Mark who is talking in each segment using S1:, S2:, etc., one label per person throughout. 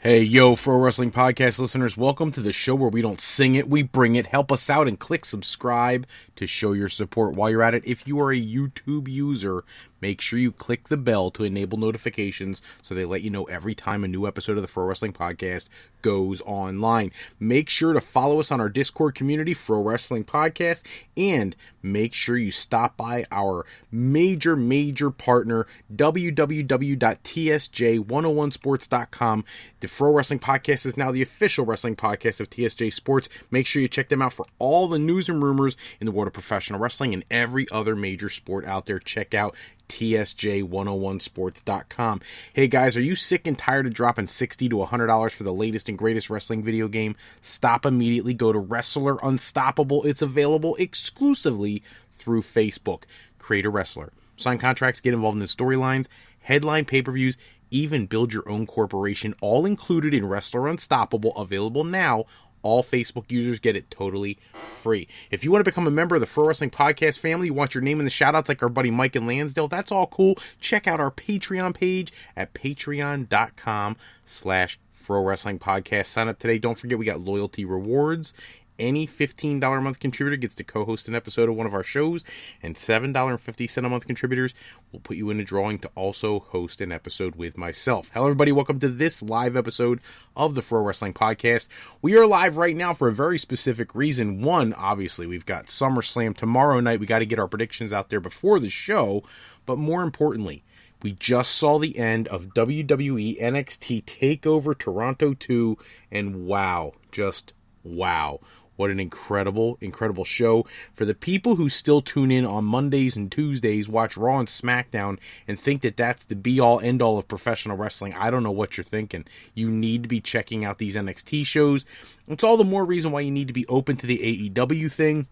S1: Hey, yo, Pro Wrestling Podcast listeners, welcome to the show where we don't sing it, we bring it. Help us out and click subscribe to show your support. While you're at it, if you are a YouTube user, make sure you click the bell to enable notifications so they let you know every time a new episode of the Pro Wrestling Podcast goes online. Make sure to follow us on our Discord community, Pro Wrestling Podcast, and make sure you stop by our major partner, www.tsj101sports.com. The Pro Wrestling Podcast is now the official wrestling podcast of TSJ Sports. Make sure you check them out for all the news and rumors in the world of professional wrestling and every other major sport out there. Check out TSJ101sports.com. Hey guys, are you sick and tired of dropping $60 to $100 for the latest and greatest wrestling video game? Stop immediately. Go to Wrestler Unstoppable. It's available exclusively through Facebook. Create a wrestler. Sign contracts, get involved in the storylines, headline pay-per-views, even build your own corporation, all included in Wrestler Unstoppable, available now. All Facebook users get it totally free. If you want to become a member of the Pro Wrestling Podcast family, you want your name in the shoutouts like our buddy Mike and Lansdale, that's all cool. Check out our Patreon page at patreon.com/Pro Wrestling Podcast. Sign up today. Don't forget we got loyalty rewards. Any $15 a month contributor gets to co-host an episode of one of our shows, and $7.50 a month contributors will put you in a drawing to also host an episode with myself. Hello, everybody. Welcome to this live episode of the Pro Wrestling Podcast. We are live right now for a very specific reason. One, obviously, we've got Summer Slam tomorrow night. We got to get our predictions out there before the show, but more importantly, we just saw the end of WWE NXT Takeover Toronto 2, and wow, just wow. What an incredible show. For the people who still tune in on Mondays and Tuesdays, watch Raw and SmackDown, and think that that's the be-all, end-all of professional wrestling, I don't know what you're thinking. You need to be checking out these NXT shows. It's all the more reason why you need to be open to the AEW thing.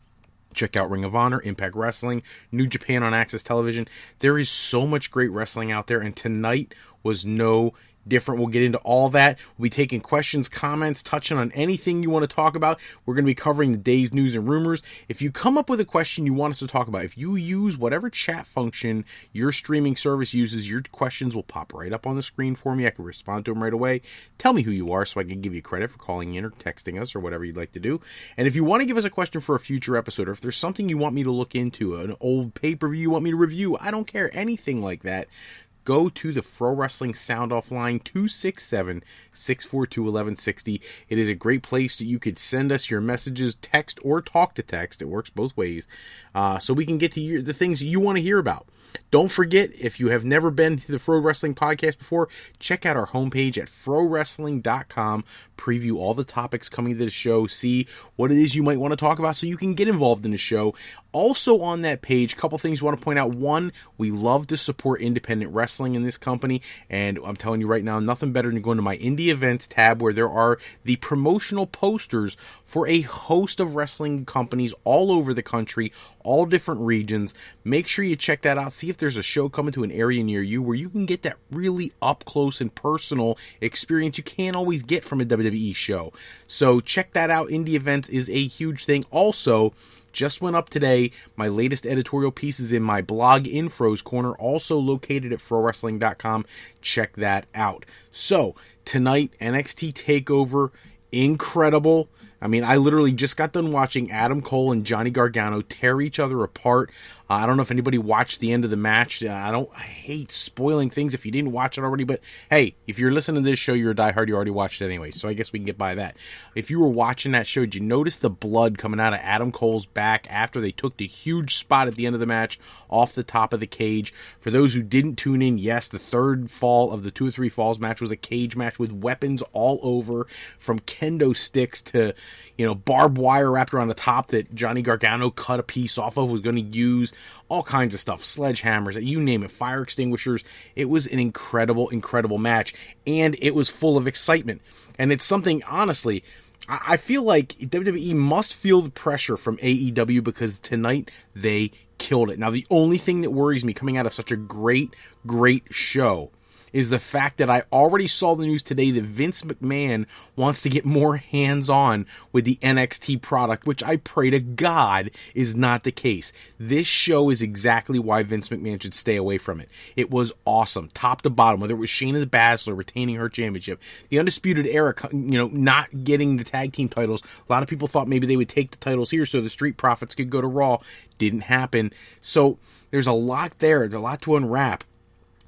S1: Check out Ring of Honor, Impact Wrestling, New Japan on Access Television. There is so much great wrestling out there, and tonight was no different. We'll get into all that. We'll be taking questions, comments, touching on anything you want to talk about. We're going to be covering the day's news and rumors. If you come up with a question you want us to talk about, if you use whatever chat function your streaming service uses, your questions will pop right up on the screen for me. I can respond to them right away. Tell me who you are so I can give you credit for calling in or texting us or whatever you'd like to do. And if you want to give us a question for a future episode, or if there's something you want me to look into, an old pay-per-view you want me to review, I don't care, anything like that, go to the Pro Wrestling Sound Off line, 267-642-1160. It is a great place that you could send us your messages, text or talk to text. It works both ways. So we can get to the things you want to hear about. Don't forget, if you have never been to the Pro Wrestling Podcast before, check out our homepage at frowrestling.com. Preview all the topics coming to the show. See what it is you might want to talk about so you can get involved in the show. Also on that page, a couple things I want to point out. One, we love to support independent wrestling in this company, and I'm telling you right now, nothing better than going to my indie events tab where there are the promotional posters for a host of wrestling companies all over the country, all different regions. Make sure you check that out. See if there's a show coming to an area near you where you can get that really up close and personal experience you can't always get from a WWE show. So check that out. Indie events is a huge thing. Also, just went up today. My latest editorial piece is in my blog Infos Corner, also located at frowrestling.com. Check that out. So, tonight, NXT TakeOver, incredible. I mean, I literally just got done watching Adam Cole and Johnny Gargano tear each other apart. I don't know if anybody watched the end of the match. I hate spoiling things if you didn't watch it already, but hey, if you're listening to this show, you're a diehard, you already watched it anyway, so I guess we can get by that. If you were watching that show, did you notice the blood coming out of Adam Cole's back after they took the huge spot at the end of the match off the top of the cage? For those who didn't tune in, yes, the third fall of the 2 or 3 falls match was a cage match with weapons all over, from kendo sticks to, barbed wire wrapped around the top that Johnny Gargano cut a piece off of, was going to use. All kinds of stuff, sledgehammers, you name it, fire extinguishers. It was an incredible match, and it was full of excitement. And it's something, honestly, I feel like WWE must feel the pressure from AEW, because tonight they killed it. Now, the only thing that worries me coming out of such a great show is the fact that I already saw the news today that Vince McMahon wants to get more hands-on with the NXT product, which I pray to God is not the case. This show is exactly why Vince McMahon should stay away from it. It was awesome, top to bottom, whether it was Shayna Baszler retaining her championship, the Undisputed Era, not getting the tag team titles. A lot of people thought maybe they would take the titles here so the Street Profits could go to Raw. Didn't happen. So there's a lot there. There's a lot to unwrap.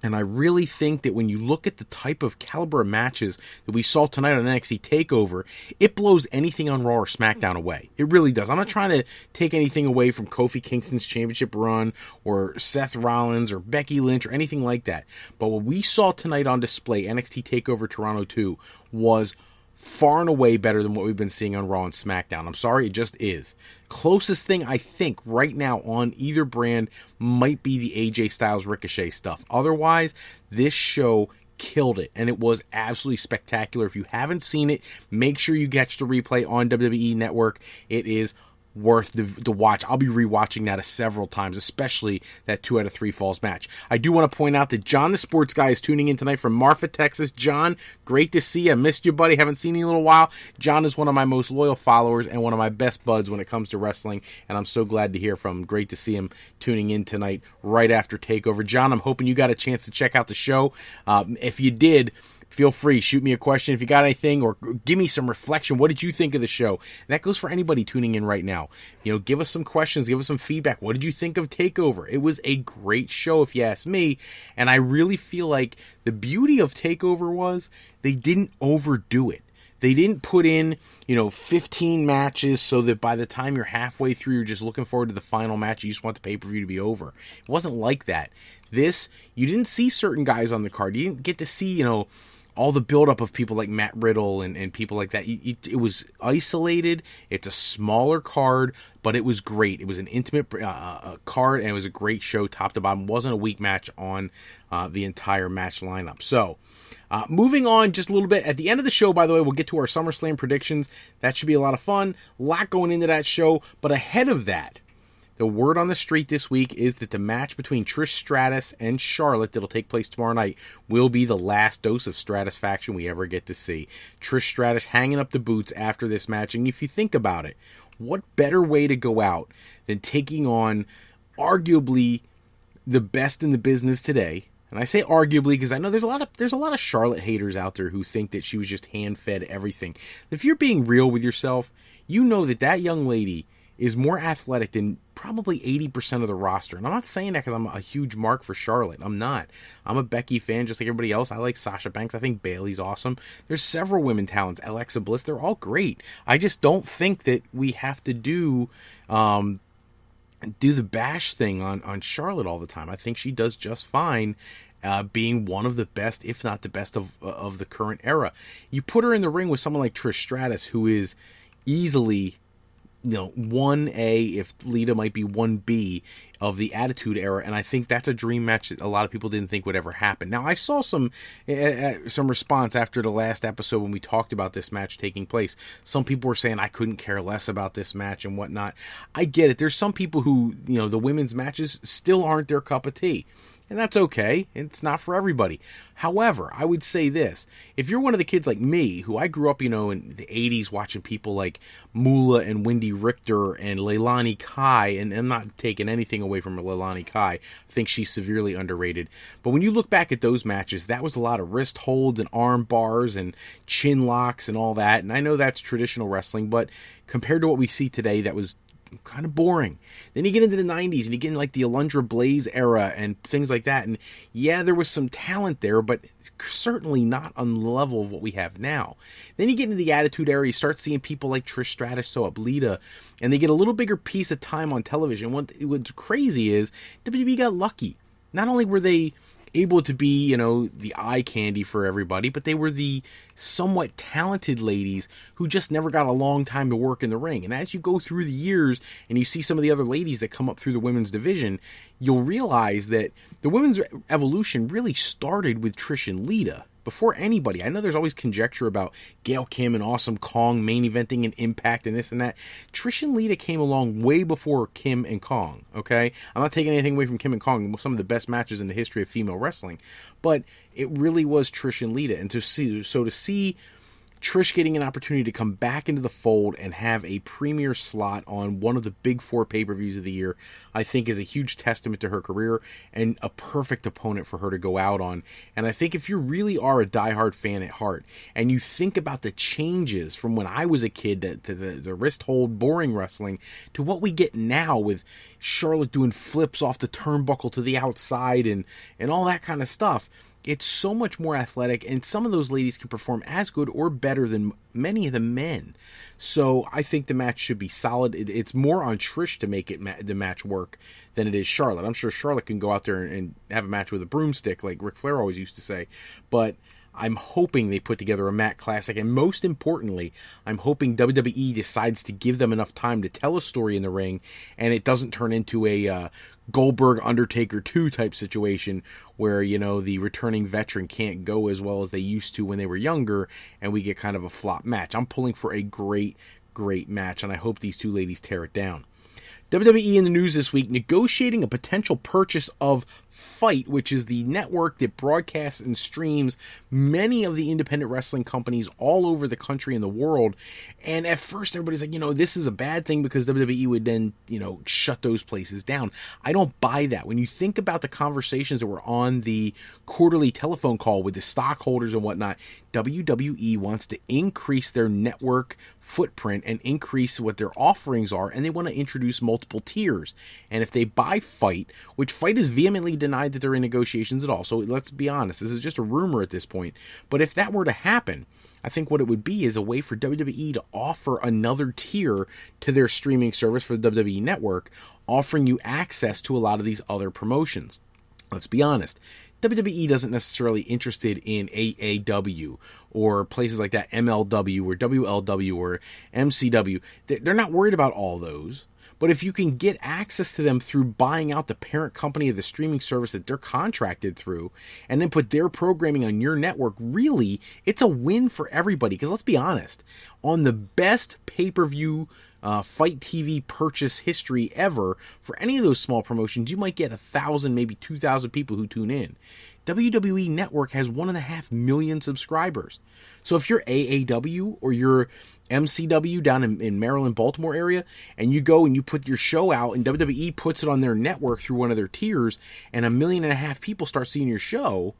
S1: And I really think that when you look at the type of caliber of matches that we saw tonight on NXT TakeOver, it blows anything on Raw or SmackDown away. It really does. I'm not trying to take anything away from Kofi Kingston's championship run or Seth Rollins or Becky Lynch or anything like that. But what we saw tonight on display, NXT TakeOver Toronto 2, was far and away better than what we've been seeing on Raw and SmackDown. I'm sorry, it just is. Closest thing I think right now on either brand might be the AJ Styles Ricochet stuff. Otherwise, this show killed it, and it was absolutely spectacular. If you haven't seen it, make sure you catch the replay on WWE Network. It is worth the watch. I'll be rewatching that several times, especially that 2 out of 3 falls match. I do want to point out that John the Sports Guy is tuning in tonight from Marfa, Texas. John, great to see you. I missed you, buddy. Haven't seen you in a little while. John is one of my most loyal followers and one of my best buds when it comes to wrestling, and I'm so glad to hear from him. Great to see him tuning in tonight right after TakeOver. John, I'm hoping you got a chance to check out the show. If you did, feel free, shoot me a question if you got anything, or give me some reflection. What did you think of the show? And that goes for anybody tuning in right now. Give us some questions, give us some feedback. What did you think of TakeOver? It was a great show, if you ask me, and I really feel like the beauty of TakeOver was they didn't overdo it. They didn't put in, 15 matches so that by the time you're halfway through, you're just looking forward to the final match. You just want the pay-per-view to be over. It wasn't like that. This, you didn't see certain guys on the card. You didn't get to see, all the buildup of people like Matt Riddle and people like that. It was isolated. It's a smaller card, but it was great. It was an intimate card, and it was a great show top to bottom. It wasn't a weak match on the entire match lineup. So, moving on just a little bit. At the end of the show, by the way, we'll get to our Summer Slam predictions. That should be a lot of fun. A lot going into that show. But ahead of that, the word on the street this week is that the match between Trish Stratus and Charlotte that'll take place tomorrow night will be the last dose of Stratusfaction we ever get to see. Trish Stratus hanging up the boots after this match. And if you think about it, what better way to go out than taking on arguably the best in the business today? And I say arguably because I know there's a lot of Charlotte haters out there who think that she was just hand-fed everything. If you're being real with yourself, you know that young lady is more athletic than probably 80% of the roster. And I'm not saying that because I'm a huge mark for Charlotte. I'm not. I'm a Becky fan just like everybody else. I like Sasha Banks. I think Bayley's awesome. There's several women talents. Alexa Bliss, they're all great. I just don't think that we have to do the bash thing on Charlotte all the time. I think she does just fine being one of the best, if not the best of the current era. You put her in the ring with someone like Trish Stratus, who is easily 1A, if Lita might be 1B of the Attitude Era, and I think that's a dream match that a lot of people didn't think would ever happen. Now, I saw some response after the last episode when we talked about this match taking place. Some people were saying I couldn't care less about this match and whatnot. I get it. There's some people who, the women's matches still aren't their cup of tea. And that's okay. It's not for everybody. However, I would say this. If you're one of the kids like me, who I grew up, in the 80s watching people like Moolah and Wendy Richter and Leilani Kai, and I'm not taking anything away from Leilani Kai. I think she's severely underrated. But when you look back at those matches, that was a lot of wrist holds and arm bars and chin locks and all that. And I know that's traditional wrestling, but compared to what we see today, that was kind of boring. Then you get into the 90s and you get into like the Alundra Blaze era and things like that, and yeah, there was some talent there, but certainly not on the level of what we have now. Then you get into the Attitude Era, you start seeing people like Trish Stratus show up, Lita, and they get a little bigger piece of time on television. What's crazy is WWE got lucky. Not only were they able to be, the eye candy for everybody, but they were the somewhat talented ladies who just never got a long time to work in the ring. And as you go through the years and you see some of the other ladies that come up through the women's division, you'll realize that the women's evolution really started with Trish and Lita. before anybody. I know there's always conjecture about Gail Kim and Awesome Kong main eventing and Impact and this and that. Trish and Lita came along way before Kim and Kong, okay? I'm not taking anything away from Kim and Kong, some of the best matches in the history of female wrestling, but it really was Trish and Lita. And to see Trish getting an opportunity to come back into the fold and have a premier slot on one of the big 4 pay-per-views of the year, I think is a huge testament to her career and a perfect opponent for her to go out on. And I think if you really are a diehard fan at heart and you think about the changes from when I was a kid to the wrist hold boring wrestling to what we get now with Charlotte doing flips off the turnbuckle to the outside and all that kind of stuff, it's so much more athletic, and some of those ladies can perform as good or better than many of the men. So I think the match should be solid. It's more on Trish to make the match work than it is Charlotte. I'm sure Charlotte can go out there and have a match with a broomstick like Ric Flair always used to say. But I'm hoping they put together a Mat Classic, and most importantly, I'm hoping WWE decides to give them enough time to tell a story in the ring, and it doesn't turn into a Goldberg Undertaker 2 type situation where, the returning veteran can't go as well as they used to when they were younger, and we get kind of a flop match. I'm pulling for a great, great match, and I hope these two ladies tear it down. WWE in the news this week, negotiating a potential purchase of Fight, which is the network that broadcasts and streams many of the independent wrestling companies all over the country and the world. And at first everybody's like, this is a bad thing because WWE would then, shut those places down. I don't buy that. When you think about the conversations that were on the quarterly telephone call with the stockholders and whatnot, WWE wants to increase their network footprint and increase what their offerings are, and they want to introduce multiple tiers. And if they buy Fight, which Fight is vehemently denied that they're in negotiations at all, so let's be honest, this is just a rumor at this point, but if that were to happen, I think what it would be is a way for WWE to offer another tier to their streaming service for the WWE Network, offering you access to a lot of these other promotions. Let's be honest, WWE doesn't necessarily interested in AAW or places like that, MLW or WLW or MCW. They're not worried about all those. But if you can get access to them through buying out the parent company of the streaming service that they're contracted through and then put their programming on your network, really, it's a win for everybody. Because let's be honest, on the best pay-per-view Fight TV purchase history ever, for any of those small promotions, you might get 1,000, maybe 2,000 people who tune in. WWE Network has 1.5 million subscribers. So if you're AAW or you're MCW down in Maryland, Baltimore area, and you go and you put your show out and WWE puts it on their network through one of their tiers and 1.5 million people start seeing your show,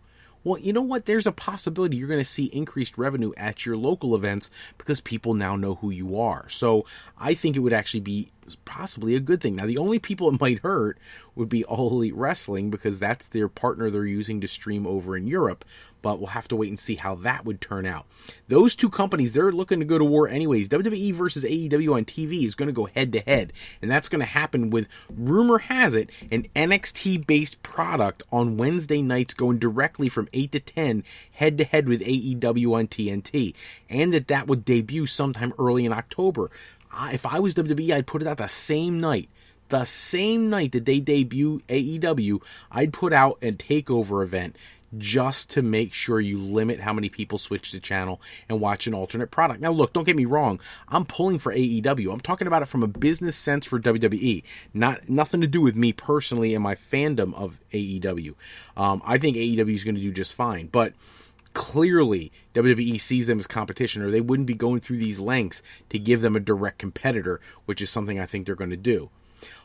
S1: well, you know what? There's a possibility you're going to see increased revenue at your local events because people now know who you are. So I think it would actually be possibly a good thing. Now, the only people it might hurt would be All Elite Wrestling because that's their partner they're using to stream over in Europe. But we'll have to wait and see how that would turn out. Those two companies, they're looking to go to war anyways. WWE versus AEW on TV is going to go head-to-head. And that's going to happen with, rumor has it, an NXT-based product on Wednesday nights going directly from 8 to 10 head-to-head with AEW on TNT. And that would debut sometime early in October. If I was WWE, I'd put it out the same night. The same night that they debut AEW, I'd put out a takeover event just to make sure you limit how many people switch the channel and watch an alternate product. Now, look, don't get me wrong. I'm pulling for AEW. I'm talking about it from a business sense for WWE. Nothing to do with me personally and my fandom of AEW. I think AEW is going to do just fine. But clearly, WWE sees them as competition, or they wouldn't be going through these lengths to give them a direct competitor, which is something I think they're going to do.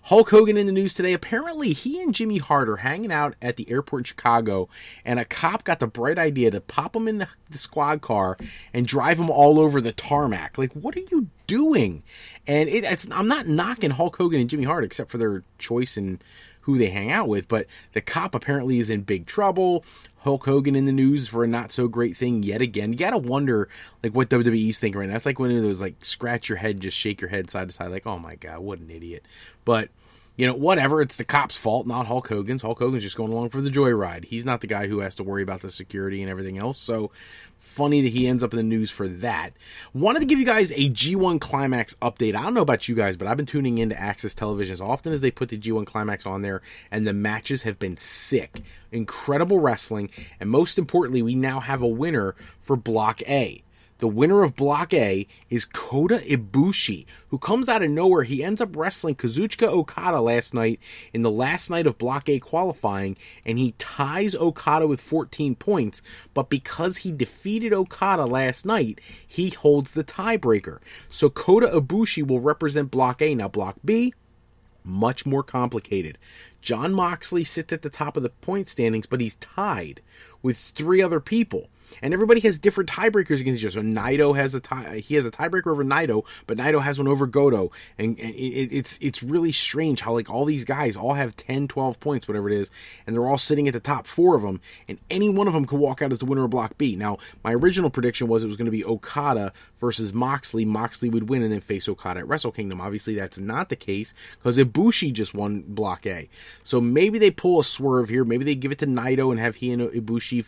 S1: Hulk Hogan in the news today. Apparently, he and Jimmy Hart are hanging out at the airport in Chicago, and a cop got the bright idea to pop him in the squad car and drive him all over the tarmac. Like, what are you doing? And I'm not knocking Hulk Hogan and Jimmy Hart, except for their choice in who they hang out with, but the cop apparently is in big trouble. Hulk Hogan in the news for a not so great thing yet again. You gotta wonder like what WWE's thinking right now. It's like one of those like scratch your head, just shake your head side to side, like, oh my god, what an idiot. But whatever. It's the cop's fault, not Hulk Hogan's. Hulk Hogan's just going along for the joyride. He's not the guy who has to worry about the security and everything else. So funny that he ends up in the news for that. Wanted to give you guys a G1 Climax update. I don't know about you guys, but I've been tuning into Access Television as often as they put the G1 Climax on there, and the matches have been sick. Incredible wrestling, and most importantly, we now have a winner for Block A. The winner of Block A is Kota Ibushi, who comes out of nowhere. He ends up wrestling Kazuchika Okada last night in the last night of Block A qualifying, and he ties Okada with 14 points. But because he defeated Okada last night, he holds the tiebreaker. So Kota Ibushi will represent Block A. Now, Block B, much more complicated. Jon Moxley sits at the top of the point standings, but he's tied with 3 other people. And everybody has different tiebreakers against each other. So Naito has a tiebreaker over Naito, but Naito has one over Goto. And it's really strange how all these guys all have 10, 12 points, whatever it is, and they're all sitting at the top 4 of them, and any one of them could walk out as the winner of Block B. Now, my original prediction was it was going to be Okada versus Moxley. Moxley would win and then face Okada at Wrestle Kingdom. Obviously, that's not the case because Ibushi just won Block A. So maybe they pull a swerve here. Maybe they give it to Naito and have he and Ibushi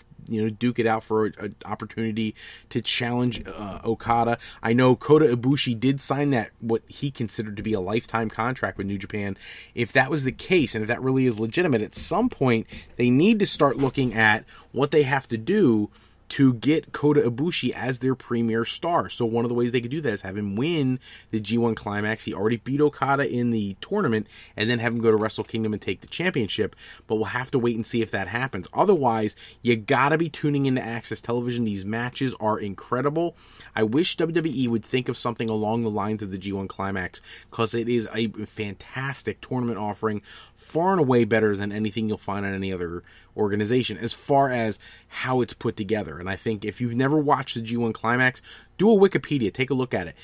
S1: duke it out for an opportunity to challenge Okada. I know Kota Ibushi did sign that, what he considered to be a lifetime contract with New Japan. If that was the case, and if that really is legitimate, at some point they need to start looking at what they have to do to get Kota Ibushi as their premier star. So one of the ways they could do that is have him win the G1 Climax. He already beat Okada in the tournament, and then have him go to Wrestle Kingdom and take the championship. But we'll have to wait and see if that happens. Otherwise, you gotta be tuning into Access Television. These matches are incredible. I wish WWE would think of something along the lines of the G1 Climax, because it is a fantastic tournament offering, far and away better than anything you'll find on any other organization as far as how it's put together. And I think if you've never watched the G1 Climax, do a Wikipedia, take a look at it.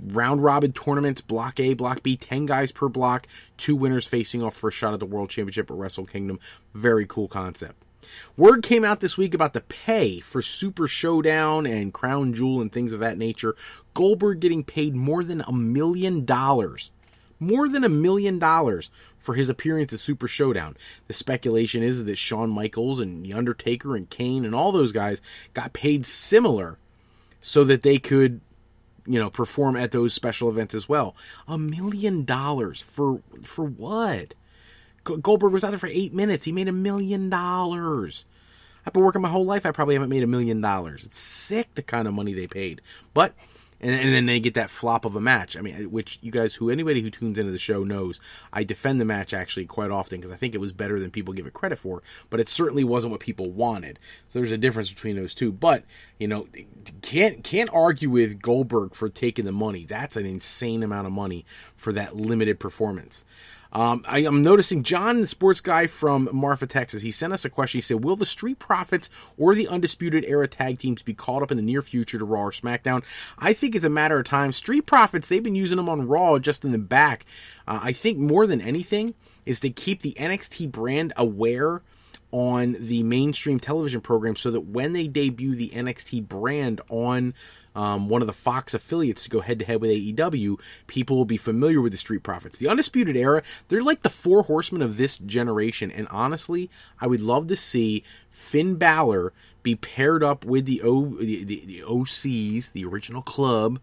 S1: Round robin tournaments, Block A, Block B, 10 guys per block, 2 winners facing off for a shot at the World Championship at Wrestle Kingdom. Very cool concept. Word came out this week about the pay for Super Showdown and Crown Jewel and things of that nature. Goldberg getting paid more than $1 million. More than $1 million for his appearance at Super Showdown. The speculation is that Shawn Michaels and The Undertaker and Kane and all those guys got paid similar so that they could, perform at those special events as well. $1 million for what? Goldberg was out there for 8 minutes. He made $1 million. I've been working my whole life. I probably haven't made $1 million. It's sick, the kind of money they paid. But and then they get that flop of a match. I mean, which you guys, anybody who tunes into the show knows, I defend the match actually quite often because I think it was better than people give it credit for. But it certainly wasn't what people wanted. So there's a difference between those two. But can't argue with Goldberg for taking the money. That's an insane amount of money for that limited performance. I'm noticing John, the sports guy from Marfa, Texas, he sent us a question. He said, will the Street Profits or the Undisputed Era tag teams be called up in the near future to Raw or SmackDown? I think it's a matter of time. Street Profits, they've been using them on Raw just in the back. I think more than anything is to keep the NXT brand aware on the mainstream television program so that when they debut the NXT brand on one of the Fox affiliates to go head-to-head with AEW, people will be familiar with the Street Profits. The Undisputed Era, they're like the 4 horsemen of this generation, and honestly, I would love to see Finn Balor be paired up with the OCs, the original club,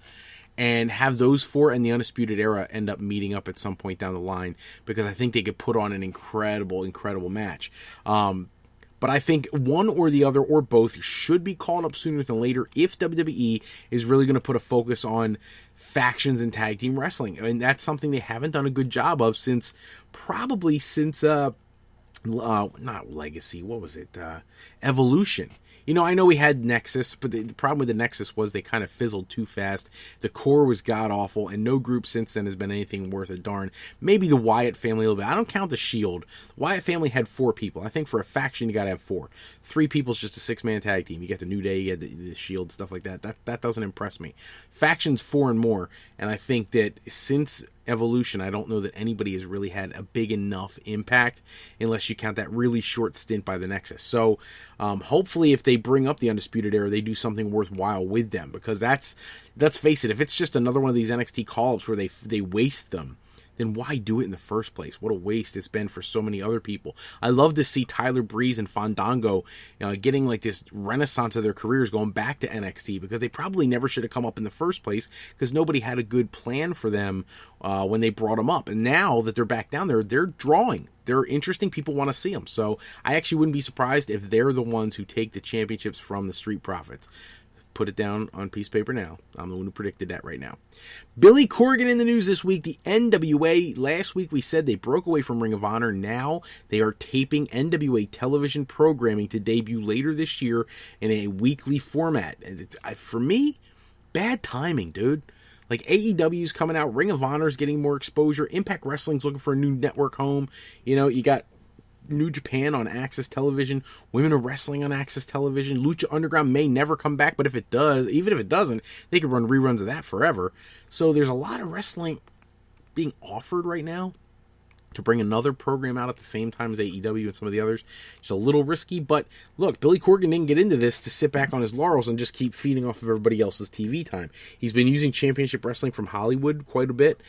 S1: and have those 4 and the Undisputed Era end up meeting up at some point down the line, because I think they could put on an incredible, incredible match. But I think one or the other or both should be called up sooner than later if WWE is really going to put a focus on factions and tag team wrestling. And that's something they haven't done a good job of since not Legacy, what was it? Evolution. I know we had Nexus, but the problem with the Nexus was they kind of fizzled too fast. The core was god-awful, and no group since then has been anything worth a darn. Maybe the Wyatt family a little bit. I don't count the Shield. The Wyatt family had 4 people. I think for a faction, you got to have 4. 3 people's just a 6-man tag team. You get the New Day, you get the Shield, stuff like that. That doesn't impress me. Factions 4 and more, and I think that since Evolution, I don't know that anybody has really had a big enough impact unless you count that really short stint by the Nexus. So hopefully if they bring up the Undisputed Era, they do something worthwhile with them, because let's face it, if it's just another one of these NXT call-ups where they waste them, then why do it in the first place? What a waste it's been for so many other people. I love to see Tyler Breeze and Fandango getting like this renaissance of their careers, going back to NXT, because they probably never should have come up in the first place because nobody had a good plan for them when they brought them up. And now that they're back down there, they're drawing. They're interesting. People want to see them. So I actually wouldn't be surprised if they're the ones who take the championships from the Street Profits. Put it down on piece of paper now. I'm the one who predicted that right now. Billy Corgan in the news this week. The NWA, last week we said they broke away from Ring of Honor. Now they are taping NWA television programming to debut later this year in a weekly format. And for me, bad timing, dude. Like, AEW's coming out, Ring of Honor's getting more exposure, Impact Wrestling's looking for a new network home. You got New Japan on Access Television, Women of Wrestling on Access Television. Lucha Underground may never come back, but if it does, even if it doesn't, they could run reruns of that forever. So there's a lot of wrestling being offered right now. To bring another program out at the same time as AEW and some of the others, it's a little risky. But look, Billy Corgan didn't get into this to sit back on his laurels and just keep feeding off of everybody else's TV time. He's been using Championship Wrestling from Hollywood quite a bit.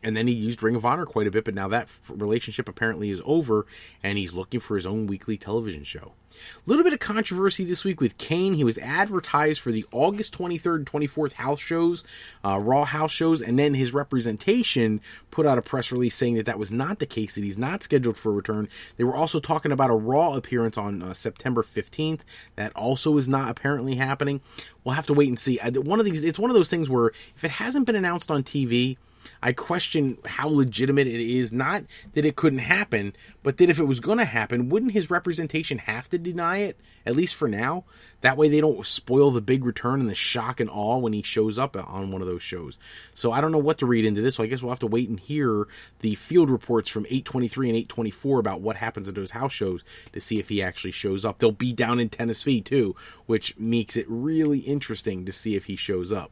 S1: And then he used Ring of Honor quite a bit, but now that relationship apparently is over, and he's looking for his own weekly television show. A little bit of controversy this week with Kane. He was advertised for the August 23rd and 24th house shows, Raw house shows, and then his representation put out a press release saying that that was not the case, that he's not scheduled for a return. They were also talking about a Raw appearance on September 15th. That also is not apparently happening. We'll have to wait and see. It's one of those things where if it hasn't been announced on TV, I question how legitimate it is. Not that it couldn't happen, but that if it was going to happen, wouldn't his representation have to deny it, at least for now? That way they don't spoil the big return and the shock and awe when he shows up on one of those shows. So I don't know what to read into this, so I guess we'll have to wait and hear the field reports from 823 and 824 about what happens at those house shows to see if he actually shows up. They'll be down in Tennessee too, which makes it really interesting to see if he shows up.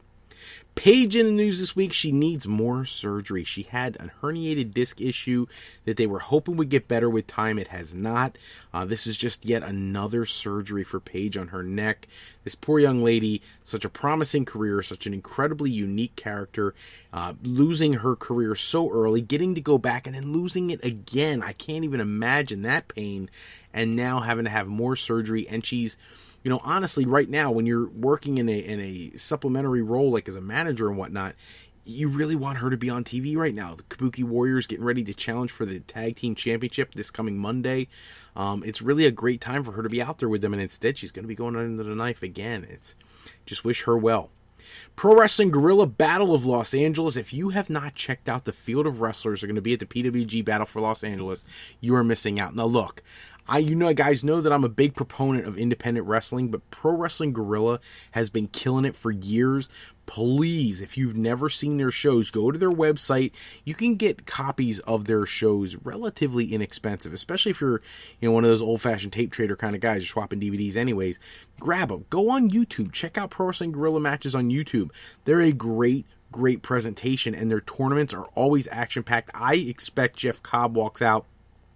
S1: Paige in the news this week. She needs more surgery. She had a herniated disc issue that they were hoping would get better with time. It has not. This is just yet another surgery for Paige on her neck. This poor young lady, such a promising career, such an incredibly unique character, losing her career so early, getting to go back and then losing it again. I can't even imagine that pain. And now having to have more surgery, and she's... honestly, right now, when you're working in a supplementary role, like as a manager and whatnot, you really want her to be on TV right now. The Kabuki Warriors getting ready to challenge for the Tag Team Championship this coming Monday. It's really a great time for her to be out there with them, and instead she's going to be going under the knife again. Just wish her well. Pro Wrestling Guerrilla Battle of Los Angeles. If you have not checked out the field of wrestlers that are going to be at the PWG Battle for Los Angeles, you are missing out. Now look, guys know that I'm a big proponent of independent wrestling, but Pro Wrestling Guerrilla has been killing it for years. Please, if you've never seen their shows, go to their website. You can get copies of their shows relatively inexpensive, especially if you're one of those old-fashioned tape trader kind of guys, you're swapping DVDs anyways. Grab them. Go on YouTube. Check out Pro Wrestling Guerrilla matches on YouTube. They're a great presentation, and their tournaments are always action-packed. I expect Jeff Cobb walks out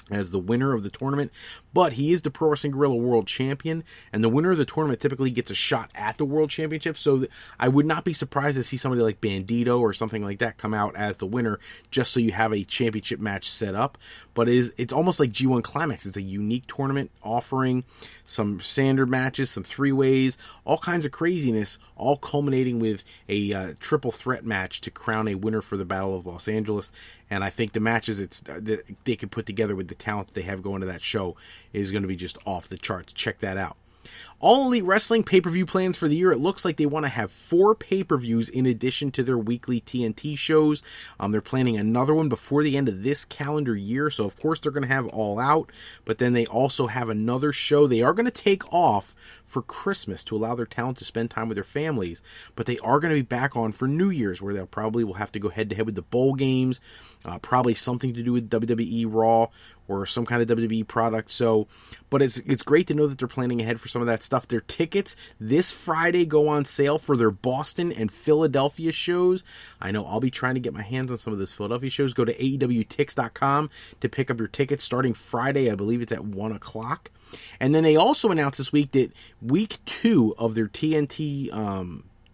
S1: as the winner of the tournament, but he is the Pro Wrestling Guerrilla World Champion, and the winner of the tournament typically gets a shot at the World Championship, so I would not be surprised to see somebody like Bandito or something like that come out as the winner, just so you have a championship match set up. But it's almost like G1 Climax. It's a unique tournament offering some standard matches, some three-ways, all kinds of craziness, all culminating with a triple threat match to crown a winner for the Battle of Los Angeles. And I think the matches they could put together with the talent that they have going to that show is going to be just off the charts. Check that out. All Elite Wrestling pay-per-view plans for the year. It looks like they want to have 4 pay-per-views in addition to their weekly TNT shows. They're planning another one before the end of this calendar year, so of course they're going to have All Out, but then they also have another show. They are going to take off for Christmas to allow their talent to spend time with their families, but they are going to be back on for New Year's, where they'll probably will have to go head-to-head with the bowl games, probably something to do with WWE Raw or some kind of WWE product. So, but it's great to know that they're planning ahead for some of that stuff. Their tickets this Friday go on sale for their Boston and Philadelphia shows. I know I'll be trying to get my hands on some of those Philadelphia shows. Go to AEWTix.com to pick up your tickets starting Friday. I believe it's at 1 o'clock. And then they also announced this week that week 2 of their TNT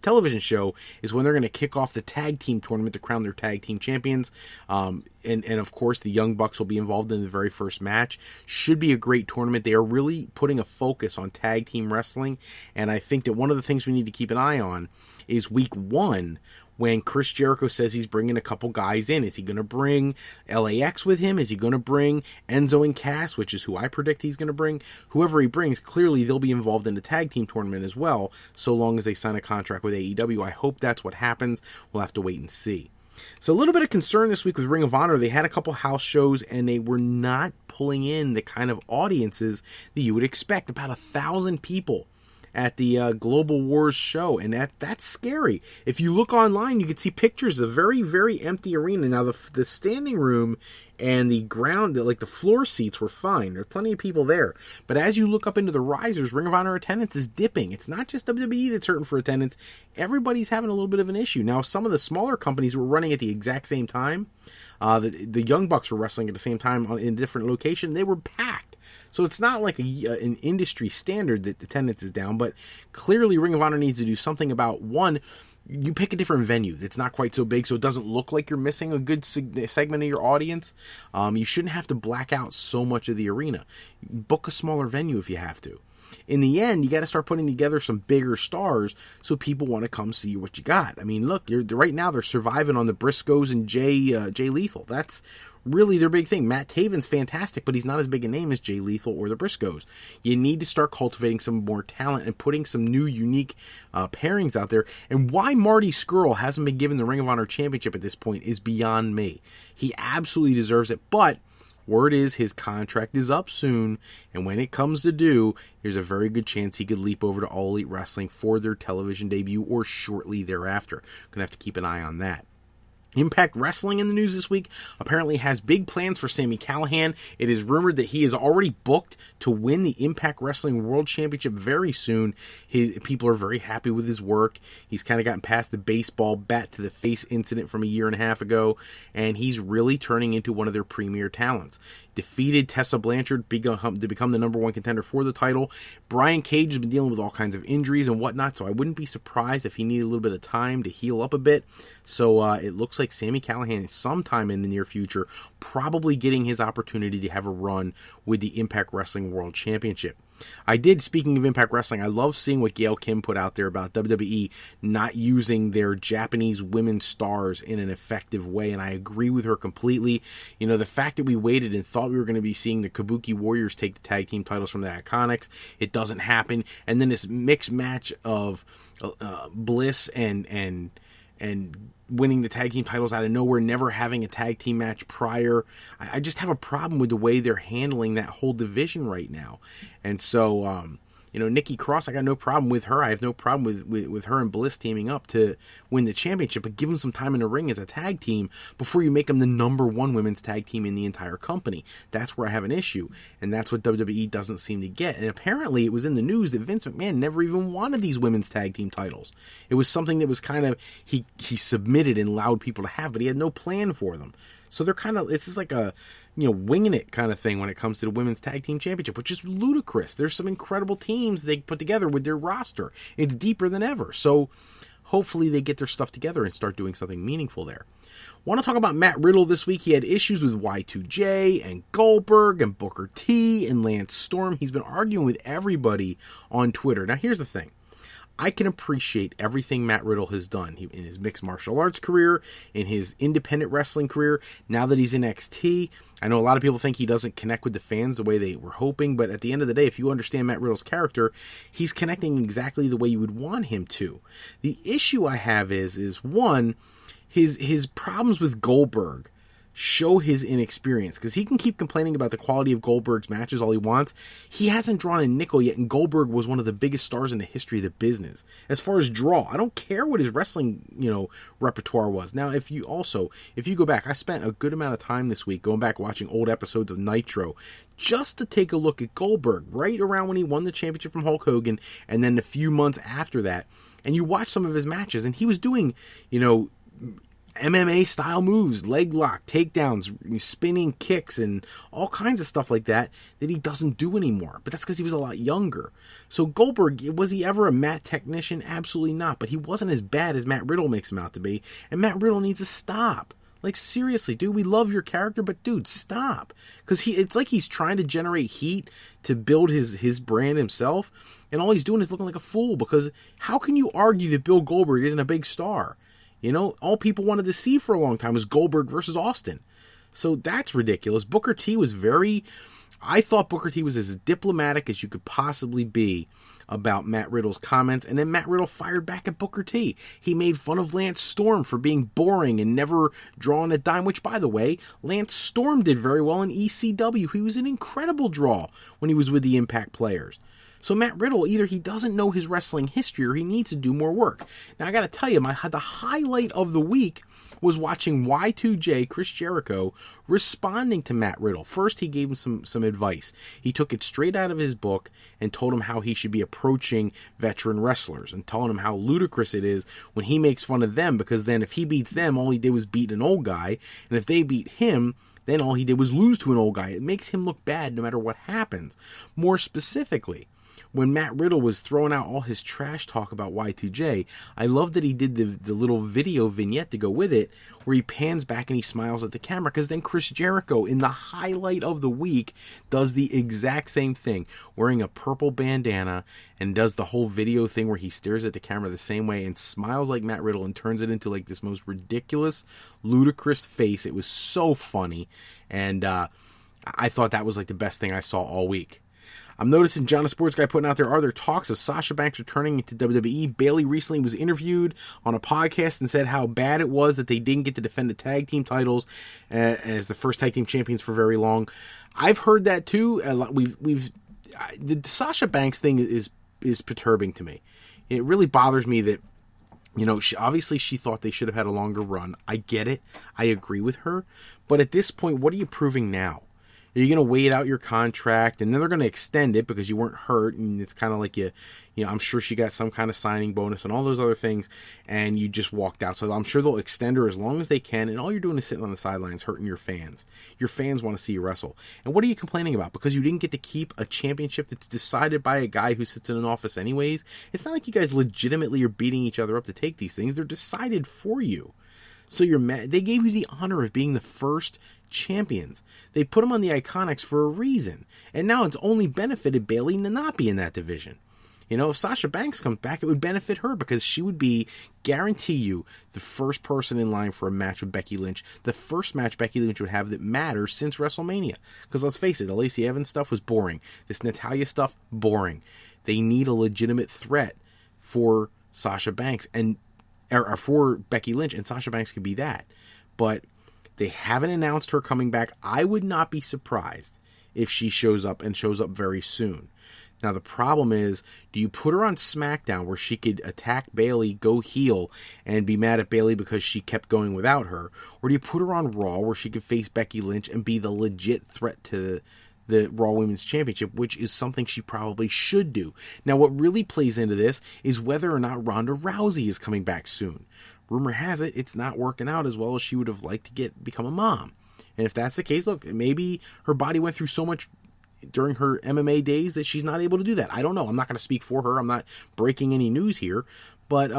S1: television show is when they're going to kick off the tag team tournament to crown their tag team champions. And of course, the Young Bucks will be involved in the very first match. Should be a great tournament. They are really putting a focus on tag team wrestling. And I think that one of the things we need to keep an eye on is week 1, when Chris Jericho says he's bringing a couple guys in. Is he going to bring LAX with him? Is he going to bring Enzo and Cass, which is who I predict he's going to bring? Whoever he brings, clearly they'll be involved in the tag team tournament as well, so long as they sign a contract with AEW. I hope that's what happens. We'll have to wait and see. So a little bit of concern this week with Ring of Honor. They had a couple house shows, and they were not pulling in the kind of audiences that you would expect. About 1,000 people at the Global Wars show, and that's scary. If you look online, you can see pictures of a very, very empty arena. Now, the standing room and the ground, like the floor seats, were fine. There's plenty of people there. But as you look up into the risers, Ring of Honor attendance is dipping. It's not just WWE that's hurting for attendance. Everybody's having a little bit of an issue. Now, some of the smaller companies were running at the exact same time. The Young Bucks were wrestling at the same time in a different location. They were packed. So it's not like an industry standard that attendance is down, but clearly Ring of Honor needs to do something about, one, you pick a different venue that's not quite so big so it doesn't look like you're missing a good segment of your audience. You shouldn't have to black out so much of the arena. Book a smaller venue if you have to. In the end, you got to start putting together some bigger stars so people want to come see what you got. I mean, look, right now they're surviving on the Briscoes and Jay Lethal. That's really their big thing. Matt Taven's fantastic, but he's not as big a name as Jay Lethal or the Briscoes. You need to start cultivating some more talent and putting some new, unique pairings out there. And why Marty Scurll hasn't been given the Ring of Honor Championship at this point is beyond me. He absolutely deserves it, but word is his contract is up soon, and when it comes to due, there's a very good chance he could leap over to All Elite Wrestling for their television debut or shortly thereafter. Gonna have to keep an eye on that. Impact Wrestling in the news this week apparently has big plans for Sami Callihan. It is rumored that he is already booked to win the Impact Wrestling World Championship very soon. People are very happy with his work. He's kind of gotten past the baseball bat to the face incident from a year and a half ago, and he's really turning into one of their premier talents. Defeated Tessa Blanchard to become the number 1 contender for the title. Brian Cage has been dealing with all kinds of injuries and whatnot, so I wouldn't be surprised if he needed a little bit of time to heal up a bit. So it looks like Sami Callihan is sometime in the near future probably getting his opportunity to have a run with the Impact Wrestling World Championship. Speaking of Impact Wrestling, I love seeing what Gail Kim put out there about WWE not using their Japanese women stars in an effective way, and I agree with her completely. You know, the fact that we waited and thought we were going to be seeing the Kabuki Warriors take the tag team titles from the Iconics, it doesn't happen, and then this mixed match of Bliss and winning the tag team titles out of nowhere, never having a tag team match prior. I just have a problem with the way they're handling that whole division right now. And so, Nikki Cross, I got no problem with her. I have no problem with her and Bliss teaming up to win the championship, but give them some time in the ring as a tag team before you make them the number 1 women's tag team in the entire company. That's where I have an issue, and that's what WWE doesn't seem to get. And apparently it was in the news that Vince McMahon never even wanted these women's tag team titles. It was something that was kind of, he submitted and allowed people to have, but he had no plan for them. So they're kind of, it's just like a, winging it kind of thing when it comes to the Women's Tag Team Championship, which is ludicrous. There's some incredible teams they put together with their roster. It's deeper than ever. So hopefully they get their stuff together and start doing something meaningful there. Want to talk about Matt Riddle this week. He had issues with Y2J and Goldberg and Booker T and Lance Storm. He's been arguing with everybody on Twitter. Now here's the thing. I can appreciate everything Matt Riddle has done in his mixed martial arts career, in his independent wrestling career, now that he's in NXT. I know a lot of people think he doesn't connect with the fans the way they were hoping, but at the end of the day, if you understand Matt Riddle's character, he's connecting exactly the way you would want him to. The issue I have is one, his problems with Goldberg show his inexperience, because he can keep complaining about the quality of Goldberg's matches all he wants. He hasn't drawn a nickel yet, and Goldberg was one of the biggest stars in the history of the business. As far as draw, I don't care what his wrestling, repertoire was. Now, if you go back, I spent a good amount of time this week going back watching old episodes of Nitro just to take a look at Goldberg right around when he won the championship from Hulk Hogan, and then a few months after that. And you watch some of his matches, and he was doing, MMA style moves, leg lock, takedowns, spinning kicks, and all kinds of stuff like that he doesn't do anymore. But that's because he was a lot younger. So Goldberg, was he ever a mat technician? Absolutely not. But he wasn't as bad as Matt Riddle makes him out to be. And Matt Riddle needs to stop. Like, seriously, dude, we love your character, but dude, stop. Because it's like he's trying to generate heat to build his brand himself, and all he's doing is looking like a fool, because how can you argue that Bill Goldberg isn't a big star? You know, all people wanted to see for a long time was Goldberg versus Austin. So that's ridiculous. Booker T was I thought Booker T was as diplomatic as you could possibly be about Matt Riddle's comments, and then Matt Riddle fired back at Booker T. He made fun of Lance Storm for being boring and never drawing a dime, which, by the way, Lance Storm did very well in ECW. He was an incredible draw when he was with the Impact players. So Matt Riddle, either he doesn't know his wrestling history or he needs to do more work. Now, I got to tell you, the highlight of the week was watching Y2J, Chris Jericho, responding to Matt Riddle. First, he gave him some advice. He took it straight out of his book and told him how he should be approaching veteran wrestlers, and telling him how ludicrous it is when he makes fun of them, because then if he beats them, all he did was beat an old guy, and if they beat him, then all he did was lose to an old guy. It makes him look bad no matter what happens. More specifically, when Matt Riddle was throwing out all his trash talk about Y2J, I love that he did the little video vignette to go with it, where he pans back and he smiles at the camera, because then Chris Jericho, in the highlight of the week, does the exact same thing, wearing a purple bandana, and does the whole video thing where he stares at the camera the same way and smiles like Matt Riddle and turns it into like this most ridiculous, ludicrous face. It was so funny, and I thought that was like the best thing I saw all week. I'm noticing John the Sports Guy putting out there, are there talks of Sasha Banks returning to WWE? Bayley recently was interviewed on a podcast and said how bad it was that they didn't get to defend the tag team titles as the first tag team champions for very long. I've heard that too. The Sasha Banks thing is perturbing to me. It really bothers me that, you know, she thought they should have had a longer run. I get it. I agree with her. But at this point, what are you proving now? Are you going to wait out your contract, and then they're going to extend it because you weren't hurt, and it's kind of like I'm sure she got some kind of signing bonus and all those other things, and you just walked out. So I'm sure they'll extend her as long as they can, and all you're doing is sitting on the sidelines hurting your fans. Your fans want to see you wrestle. And what are you complaining about? Because you didn't get to keep a championship that's decided by a guy who sits in an office anyways? It's not like you guys legitimately are beating each other up to take these things. They're decided for you. So you're mad. They gave you the honor of being the first champions. They put them on the Iconics for a reason. And now it's only benefited Bayley to not be in that division. You know, if Sasha Banks comes back, it would benefit her, because she would be, guarantee you, the first person in line for a match with Becky Lynch. The first match Becky Lynch would have that matters since WrestleMania. Because let's face it, the Lacey Evans stuff was boring. This Natalya stuff, boring. They need a legitimate threat for Sasha Banks, or for Becky Lynch, and Sasha Banks could be that. But they haven't announced her coming back. I would not be surprised if she shows up, and shows up very soon. Now, the problem is, do you put her on SmackDown where she could attack Bayley, go heel, and be mad at Bayley because she kept going without her? Or do you put her on Raw where she could face Becky Lynch and be the legit threat to the Raw Women's Championship, which is something she probably should do? Now, what really plays into this is whether or not Ronda Rousey is coming back soon. Rumor has it, it's not working out as well as she would have liked to become a mom. And if that's the case, look, maybe her body went through so much during her MMA days that she's not able to do that. I don't know. I'm not going to speak for her. I'm not breaking any news here. But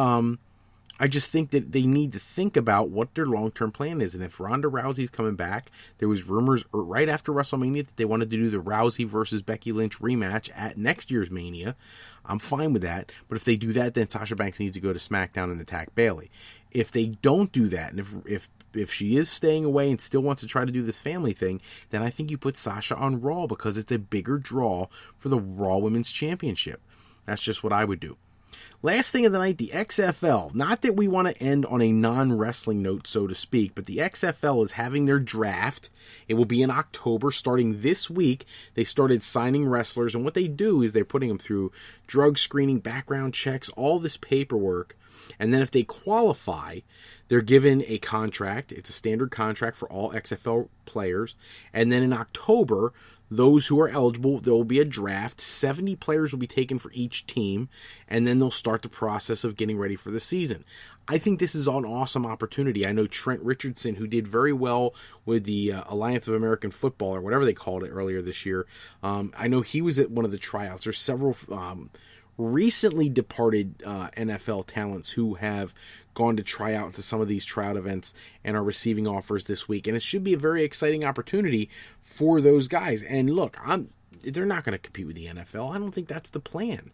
S1: I just think that they need to think about what their long-term plan is. And if Ronda Rousey's coming back, there was rumors right after WrestleMania that they wanted to do the Rousey versus Becky Lynch rematch at next year's Mania. I'm fine with that. But if they do that, then Sasha Banks needs to go to SmackDown and attack Bayley. If they don't do that, and if she is staying away and still wants to try to do this family thing, then I think you put Sasha on Raw, because it's a bigger draw for the Raw Women's Championship. That's just what I would do. Last thing of the night, the XFL. Not that we want to end on a non-wrestling note, so to speak, but the XFL is having their draft. It will be in October, starting this week. They started signing wrestlers, and what they do is they're putting them through drug screening, background checks, all this paperwork, and then if they qualify, they're given a contract. It's a standard contract for all XFL players, and then in October, those who are eligible, there will be a draft. 70 players will be taken for each team, and then they'll start the process of getting ready for the season. I think this is an awesome opportunity. I know Trent Richardson, who did very well with the Alliance of American Football, or whatever they called it earlier this year. I know he was at one of the tryouts. There's several recently departed NFL talents who have gone to try out to some of these tryout events and are receiving offers this week. And it should be a very exciting opportunity for those guys. And look, they're not going to compete with the NFL. I don't think that's the plan.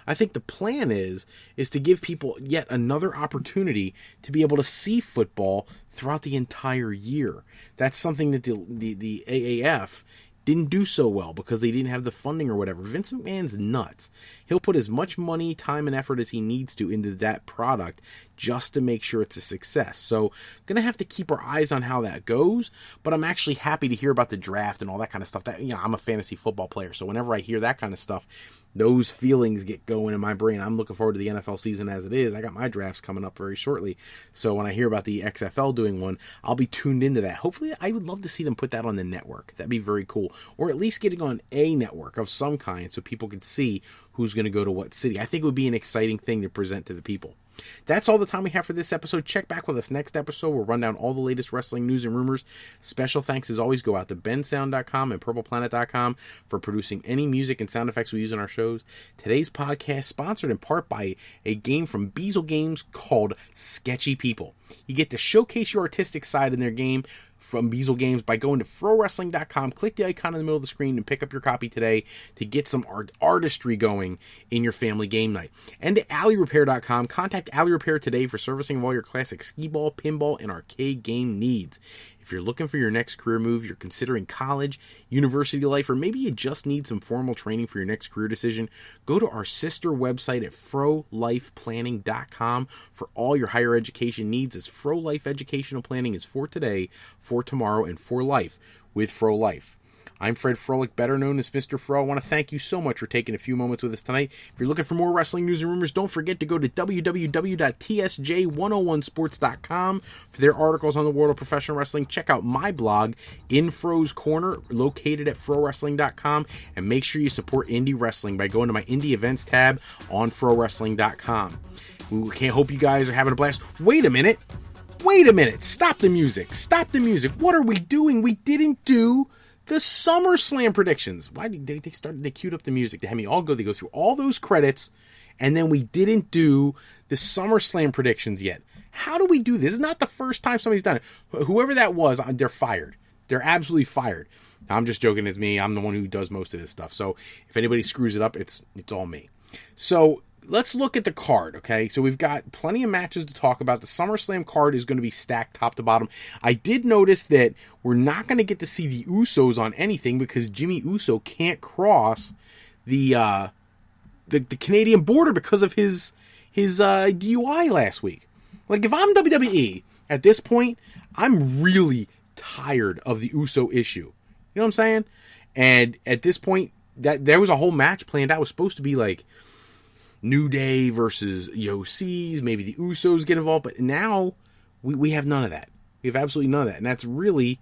S1: I think the plan is to give people yet another opportunity to be able to see football throughout the entire year. That's something that the AAF didn't do so well because they didn't have the funding or whatever. Vince McMahon's nuts. He'll put as much money, time, and effort as he needs to into that product just to make sure it's a success. So, going to have to keep our eyes on how that goes, but I'm actually happy to hear about the draft and all that kind of stuff. That, I'm a fantasy football player, so whenever I hear that kind of stuff, those feelings get going in my brain. I'm looking forward to the NFL season as it is. I got my drafts coming up very shortly. So when I hear about the XFL doing one, I'll be tuned into that. Hopefully, I would love to see them put that on the network. That'd be very cool. Or at least getting on a network of some kind so people can see who's going to go to what city. I think it would be an exciting thing to present to the people. That's all the time we have for this episode. Check back with us next episode. We'll run down all the latest wrestling news and rumors. Special thanks, as always, go out to bensound.com and purpleplanet.com for producing any music and sound effects we use in our shows. Today's podcast sponsored in part by a game from Beazle Games called Sketchy People. You get to showcase your artistic side in their game from Beazle Games by going to frowrestling.com, click the icon in the middle of the screen, and pick up your copy today to get some artistry going in your family game night. And to alleyrepair.com, contact Alley Repair today for servicing of all your classic skee-ball, pinball, and arcade game needs. If you're looking for your next career move, you're considering college, university life, or maybe you just need some formal training for your next career decision, go to our sister website at frolifeplanning.com for all your higher education needs, as Fro Life Educational Planning is for today, for tomorrow, and for life with Fro Life. I'm Fred Froelich, better known as Mr. Fro. I want to thank you so much for taking a few moments with us tonight. If you're looking for more wrestling news and rumors, don't forget to go to www.tsj101sports.com for their articles on the world of professional wrestling. Check out my blog, In Fro's Corner, located at frowrestling.com, and make sure you support indie wrestling by going to my indie events tab on frowrestling.com. We can't hope you guys are having a blast. Wait a minute. Stop the music. What are we doing? We didn't do the Summer Slam predictions. Why did they queued up the music to have me all they go through all those credits, and then we didn't do the Summer Slam predictions yet. How do we do this? This is not the first time somebody's done it. Whoever that was, they're fired. They're absolutely fired. I'm just joking, it's me. I'm the one who does most of this stuff. So if anybody screws it up, it's all me. So let's look at the card, okay? So we've got plenty of matches to talk about. The SummerSlam card is going to be stacked top to bottom. I did notice that we're not going to get to see the Usos on anything because Jimmy Uso can't cross the Canadian border because of his DUI last week. Like, if I'm WWE at this point, I'm really tired of the Uso issue. You know what I'm saying? And at this point, that there was a whole match planned out. It was supposed to be like New Day versus OCs, maybe the Usos get involved, but now we have none of that. We have absolutely none of that, and that's really,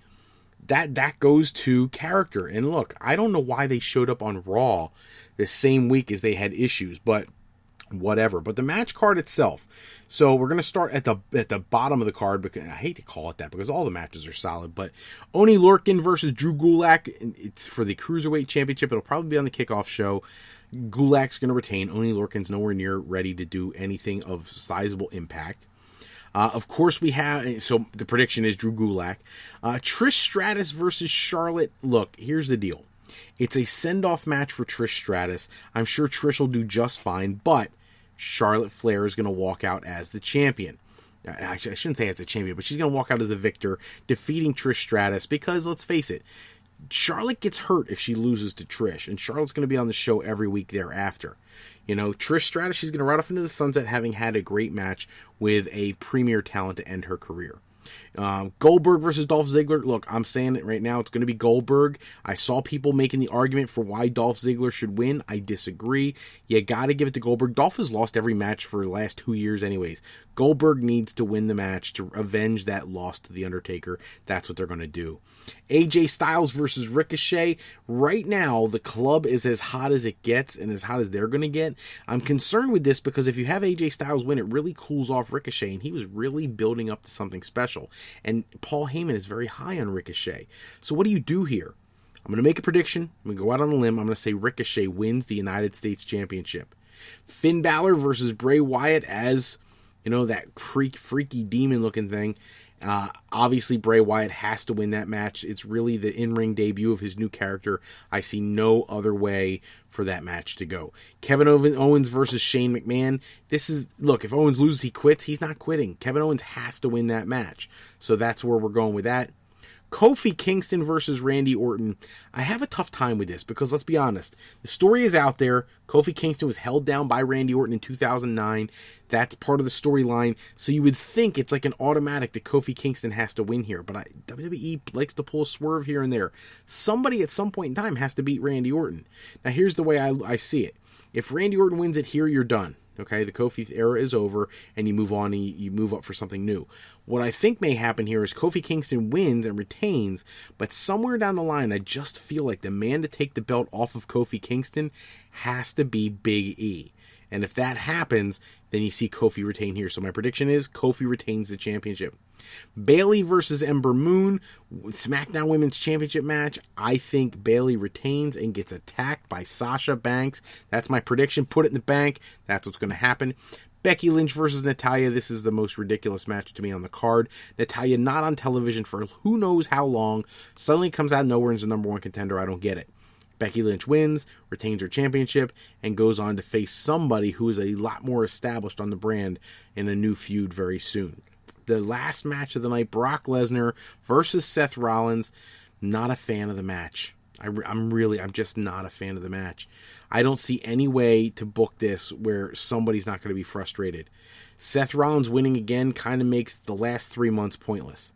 S1: that goes to character. And look, I don't know why they showed up on Raw the same week as they had issues, but whatever. But the match card itself, so we're going to start at the bottom of the card, because I hate to call it that because all the matches are solid, but Oney Lorcan versus Drew Gulak, it's for the Cruiserweight Championship. It'll probably be on the kickoff show. Gulak's going to retain. Oney Lorcan's nowhere near ready to do anything of sizable impact. Of course, we have, so the prediction is Drew Gulak. Trish Stratus versus Charlotte. Look, here's the deal. It's a send-off match for Trish Stratus. I'm sure Trish will do just fine, but Charlotte Flair is going to walk out as the champion. Actually, I shouldn't say as the champion, but she's going to walk out as the victor, defeating Trish Stratus, because, let's face it, Charlotte gets hurt if she loses to Trish, and Charlotte's going to be on the show every week thereafter. You know, Trish Stratus, she's going to ride off into the sunset having had a great match with a premier talent to end her career. Goldberg versus Dolph Ziggler. Look, I'm saying it right now. It's going to be Goldberg. I saw people making the argument for why Dolph Ziggler should win. I disagree. You got to give it to Goldberg. Dolph has lost every match for the last 2 years anyways. Goldberg needs to win the match to avenge that loss to The Undertaker. That's what they're going to do. AJ Styles versus Ricochet. Right now, the club is as hot as it gets and as hot as they're going to get. I'm concerned with this because if you have AJ Styles win, it really cools off Ricochet, and he was really building up to something special. And Paul Heyman is very high on Ricochet. So what do you do here? I'm going to make a prediction. I'm going to go out on a limb. I'm going to say Ricochet wins the United States Championship. Finn Balor versus Bray Wyatt as, that freaky demon looking thing. Obviously, Bray Wyatt has to win that match. It's really the in-ring debut of his new character. I see no other way for that match to go. Kevin Owens versus Shane McMahon. If Owens loses, he quits. He's not quitting. Kevin Owens has to win that match. So that's where we're going with that. Kofi Kingston versus Randy Orton. I have a tough time with this because let's be honest. The story is out there. Kofi Kingston was held down by Randy Orton in 2009. That's part of the storyline. So you would think it's like an automatic that Kofi Kingston has to win here. But WWE likes to pull a swerve here and there. Somebody at some point in time has to beat Randy Orton. Now here's the way I see it. If Randy Orton wins it here, you're done. Okay, the Kofi era is over, and you move on and you move up for something new. What I think may happen here is Kofi Kingston wins and retains, but somewhere down the line, I just feel like the man to take the belt off of Kofi Kingston has to be Big E. And if that happens, then you see Kofi retain here. So my prediction is Kofi retains the championship. Bayley versus Ember Moon, SmackDown Women's Championship match. I think Bayley retains and gets attacked by Sasha Banks. That's my prediction. Put it in the bank. That's what's going to happen. Becky Lynch versus Natalya. This is the most ridiculous match to me on the card. Natalya not on television for who knows how long. Suddenly comes out of nowhere and is the number one contender. I don't get it. Becky Lynch wins, retains her championship, and goes on to face somebody who is a lot more established on the brand in a new feud very soon. The last match of the night, Brock Lesnar versus Seth Rollins. Not a fan of the match. I'm just not a fan of the match. I don't see any way to book this where somebody's not going to be frustrated. Seth Rollins winning again kind of makes the last 3 months pointless.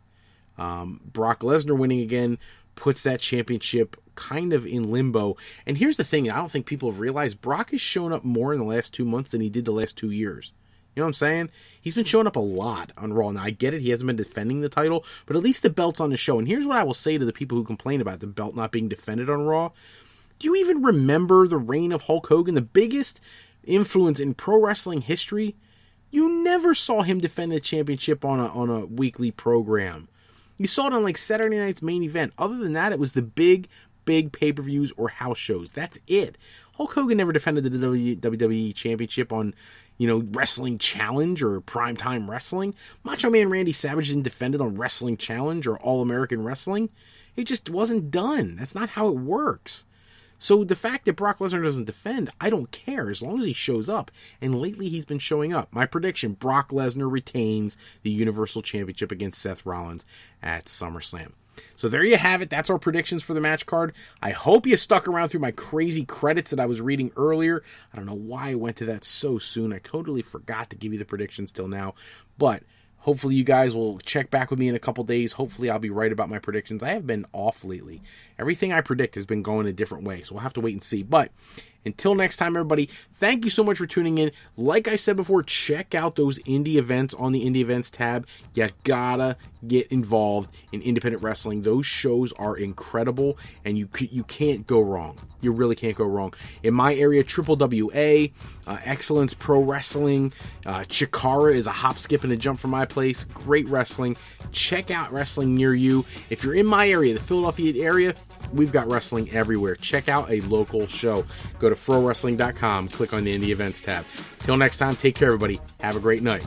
S1: Brock Lesnar winning again puts that championship kind of in limbo. And here's the thing, I don't think people have realized, Brock has shown up more in the last 2 months than he did the last 2 years. You know what I'm saying? He's been showing up a lot on Raw. Now, I get it, he hasn't been defending the title, but at least the belt's on the show. And here's what I will say to the people who complain about the belt not being defended on Raw. Do you even remember the reign of Hulk Hogan, the biggest influence in pro wrestling history? You never saw him defend the championship on a weekly program. You saw it on like Saturday Night's Main Event. Other than that, it was the big pay-per-views or house shows. That's it. Hulk Hogan never defended the WWE Championship on, Wrestling Challenge or Primetime Wrestling. Macho Man Randy Savage didn't defend it on Wrestling Challenge or All-American Wrestling. It just wasn't done. That's not how it works. So the fact that Brock Lesnar doesn't defend, I don't care as long as he shows up. And lately he's been showing up. My prediction, Brock Lesnar retains the Universal Championship against Seth Rollins at SummerSlam. So there you have it. That's our predictions for the match card. I hope you stuck around through my crazy credits that I was reading earlier. I don't know why I went to that so soon. I totally forgot to give you the predictions till now. But hopefully you guys will check back with me in a couple days. Hopefully I'll be right about my predictions. I have been off lately. Everything I predict has been going a different way. So we'll have to wait and see. But until next time, everybody, thank you so much for tuning in. Like I said before, check out those indie events on the indie events tab. You gotta get involved in independent wrestling. Those shows are incredible, and you can't go wrong. You really can't go wrong. In my area, Triple WA, Excellence Pro Wrestling, Chikara is a hop, skip, and a jump from my place. Great wrestling. Check out wrestling near you. If you're in my area, the Philadelphia area, we've got wrestling everywhere. Check out a local show. Go to FroWrestling.com, click on the Indie Events tab. Till next time, take care, everybody. Have a great night.